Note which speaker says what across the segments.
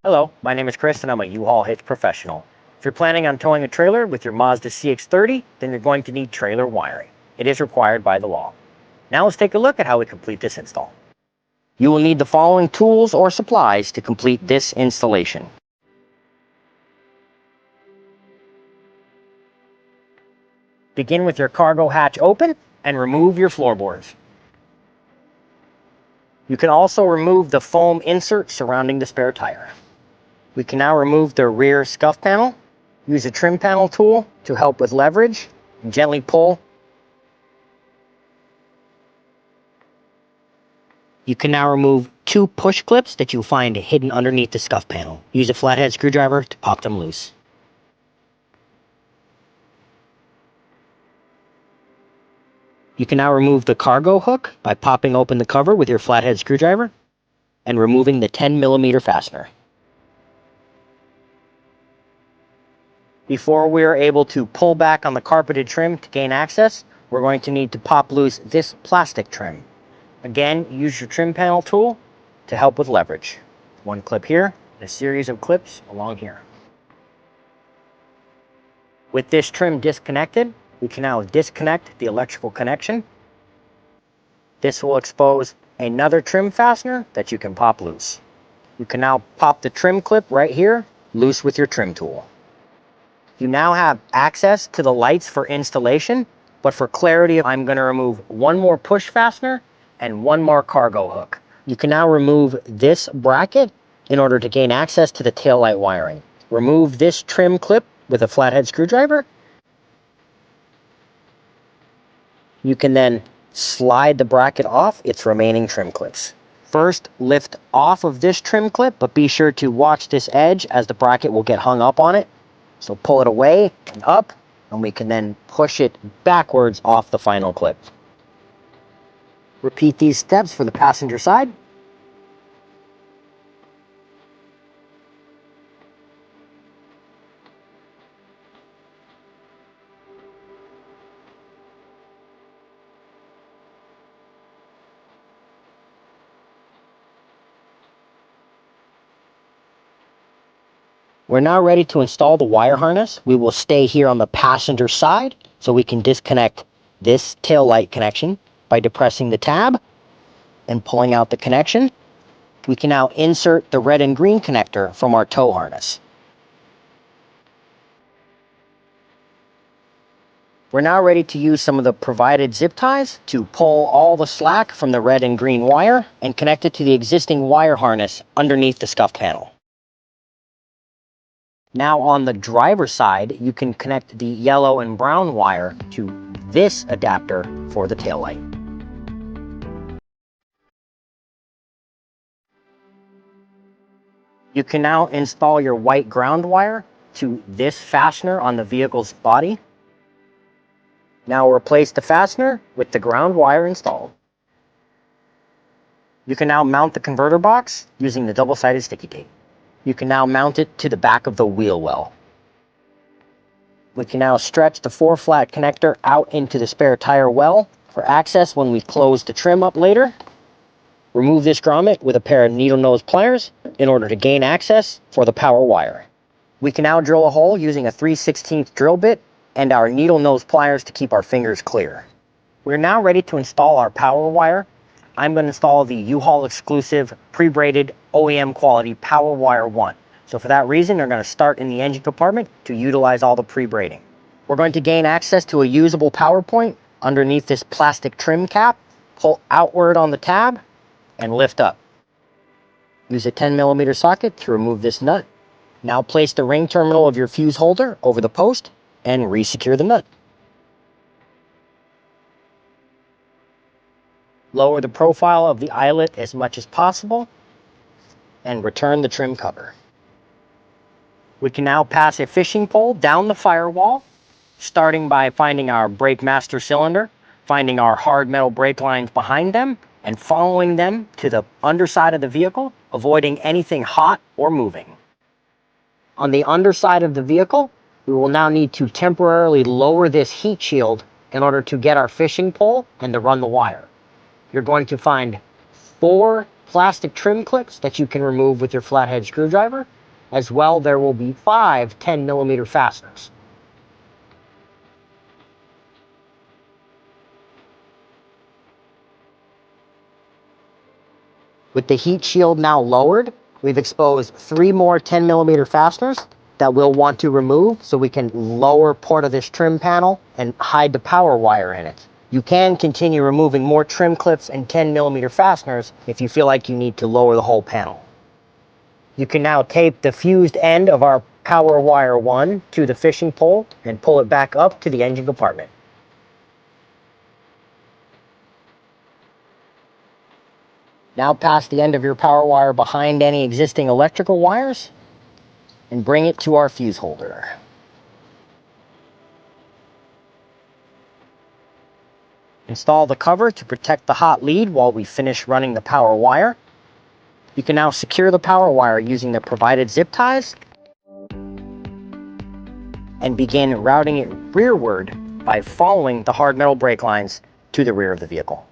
Speaker 1: Hello, my name is Chris and I'm a U-Haul hitch professional. If you're planning on towing a trailer with your Mazda CX-30, then you're going to need trailer wiring. It is required by the law. Now let's take a look at how we complete this install. You will need the following tools or supplies to complete this installation. Begin with your cargo hatch open and remove your floorboards. You can also remove the foam insert surrounding the spare tire. We can now remove the rear scuff panel. Use a trim panel tool to help with leverage and gently pull. You can now remove two push clips that you'll find hidden underneath the scuff panel. Use a flathead screwdriver to pop them loose. You can now remove the cargo hook by popping open the cover with your flathead screwdriver and removing the 10mm fastener. Before we are able to pull back on the carpeted trim to gain access, we're going to need to pop loose this plastic trim. Again, use your trim panel tool to help with leverage. One clip here, and a series of clips along here. With this trim disconnected, we can now disconnect the electrical connection. This will expose another trim fastener that you can pop loose. You can now pop the trim clip right here, loose with your trim tool. You now have access to the lights for installation, but for clarity, I'm going to remove one more push fastener and one more cargo hook. You can now remove this bracket in order to gain access to the taillight wiring. Remove this trim clip with a flathead screwdriver. You can then slide the bracket off its remaining trim clips. First, lift off of this trim clip, but be sure to watch this edge as the bracket will get hung up on it. So pull it away and up, and we can then push it backwards off the final clip. Repeat these steps for the passenger side. We're now ready to install the wire harness. We will stay here on the passenger side so we can disconnect this tail light connection by depressing the tab and pulling out the connection. We can now insert the red and green connector from our tow harness. We're now ready to use some of the provided zip ties to pull all the slack from the red and green wire and connect it to the existing wire harness underneath the scuff panel. Now on the driver's side, you can connect the yellow and brown wire to this adapter for the taillight. You can now install your white ground wire to this fastener on the vehicle's body. Now replace the fastener with the ground wire installed. You can now mount the converter box using the double-sided sticky tape. You can now mount it to the back of the wheel well. We can now stretch the 4-flat connector out into the spare tire well for access when we close the trim up later. Remove this grommet with a pair of needle nose pliers in order to gain access for the power wire. We can now drill a hole using a 3/16 drill bit and our needle nose pliers to keep our fingers clear. We're now ready to install our power wire. I'm going to install the U-Haul exclusive pre-braided OEM quality Power Wire 1. So for that reason, they're going to start in the engine compartment to utilize all the pre-braiding. We're going to gain access to a usable power point underneath this plastic trim cap. Pull outward on the tab and lift up. Use a 10mm socket to remove this nut. Now place the ring terminal of your fuse holder over the post and re-secure the nut. Lower the profile of the eyelet as much as possible and return the trim cover. We can now pass a fishing pole down the firewall, starting by finding our brake master cylinder, finding our hard metal brake lines behind them, and following them to the underside of the vehicle, avoiding anything hot or moving. On the underside of the vehicle, we will now need to temporarily lower this heat shield in order to get our fishing pole and to run the wire. You're going to find 4 plastic trim clips that you can remove with your flathead screwdriver. As well, there will be 5 10mm fasteners. With the heat shield now lowered, we've exposed 3 more 10mm fasteners that we'll want to remove so we can lower part of this trim panel and hide the power wire in it. You can continue removing more trim clips and 10mm fasteners if you feel like you need to lower the whole panel. You can now tape the fused end of our power wire 1 to the fishing pole and pull it back up to the engine compartment. Now pass the end of your power wire behind any existing electrical wires and bring it to our fuse holder. Install the cover to protect the hot lead while we finish running the power wire. You can now secure the power wire using the provided zip ties and begin routing it rearward by following the hard metal brake lines to the rear of the vehicle.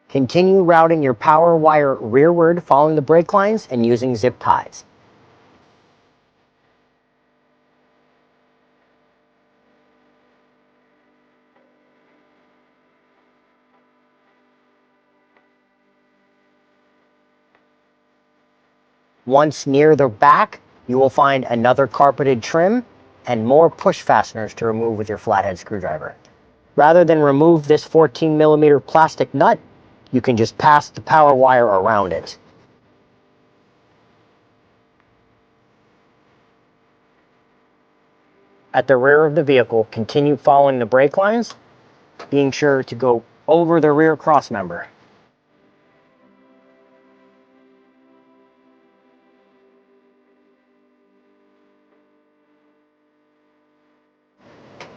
Speaker 1: Continue routing your power wire rearward following the brake lines and using zip ties. Once near the back, you will find another carpeted trim and more push fasteners to remove with your flathead screwdriver. Rather than remove this 14mm plastic nut, you can just pass the power wire around it. At the rear of the vehicle, continue following the brake lines, being sure to go over the rear cross member.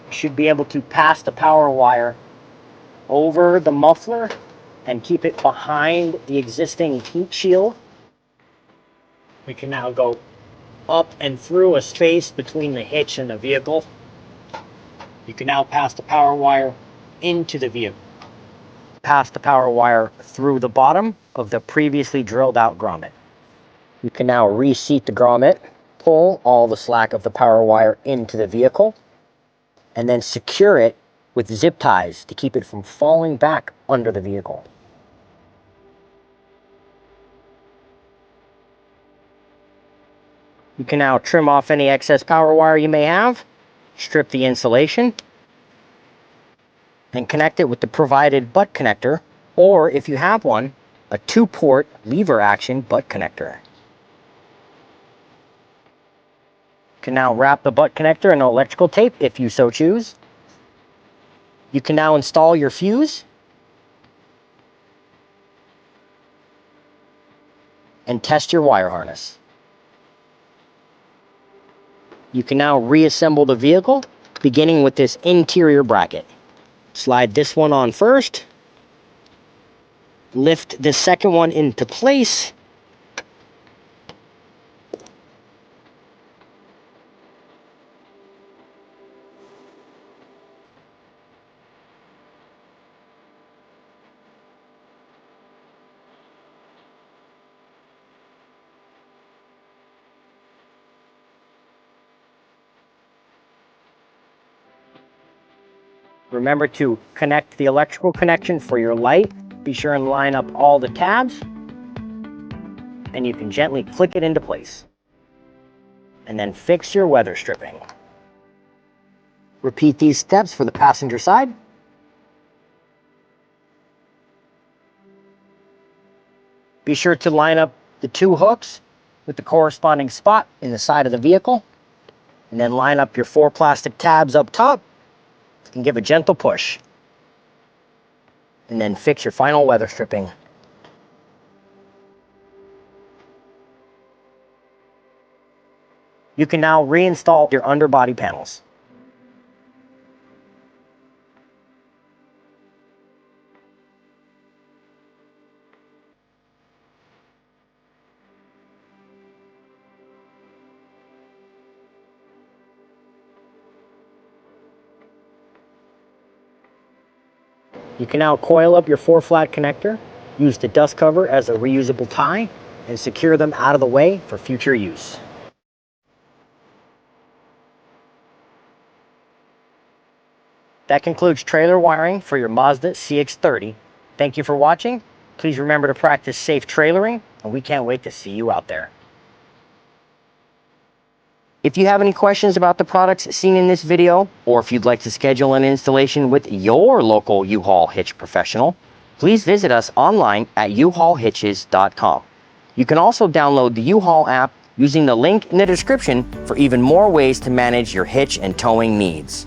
Speaker 1: You should be able to pass the power wire over the muffler and keep it behind the existing heat shield. We can now go up and through a space between the hitch and the vehicle. You can now pass the power wire into the vehicle. Pass the power wire through the bottom of the previously drilled out grommet. You can now reseat the grommet, pull all the slack of the power wire into the vehicle, and then secure it with zip ties to keep it from falling back under the vehicle. You can now trim off any excess power wire you may have, strip the insulation, and connect it with the provided butt connector, or if you have one, a 2-port lever action butt connector. You can now wrap the butt connector in electrical tape if you so choose. You can now install your fuse and test your wire harness. You can now reassemble the vehicle, beginning with this interior bracket. Slide this one on first, lift the second one into place, remember to connect the electrical connection for your light. Be sure and line up all the tabs, and you can gently click it into place. And then fix your weather stripping. Repeat these steps for the passenger side. Be sure to line up the 2 hooks with the corresponding spot in the side of the vehicle, and then line up your 4 plastic tabs up top and give a gentle push. And then fix your final weather stripping. You can now reinstall your underbody panels. You can now coil up your 4-flat connector, use the dust cover as a reusable tie, and secure them out of the way for future use. That concludes trailer wiring for your Mazda CX-30. Thank you for watching. Please remember to practice safe trailering, and we can't wait to see you out there. If you have any questions about the products seen in this video, or if you'd like to schedule an installation with your local U-Haul hitch professional, please visit us online at uhaulhitches.com. You can also download the U-Haul app using the link in the description for even more ways to manage your hitch and towing needs.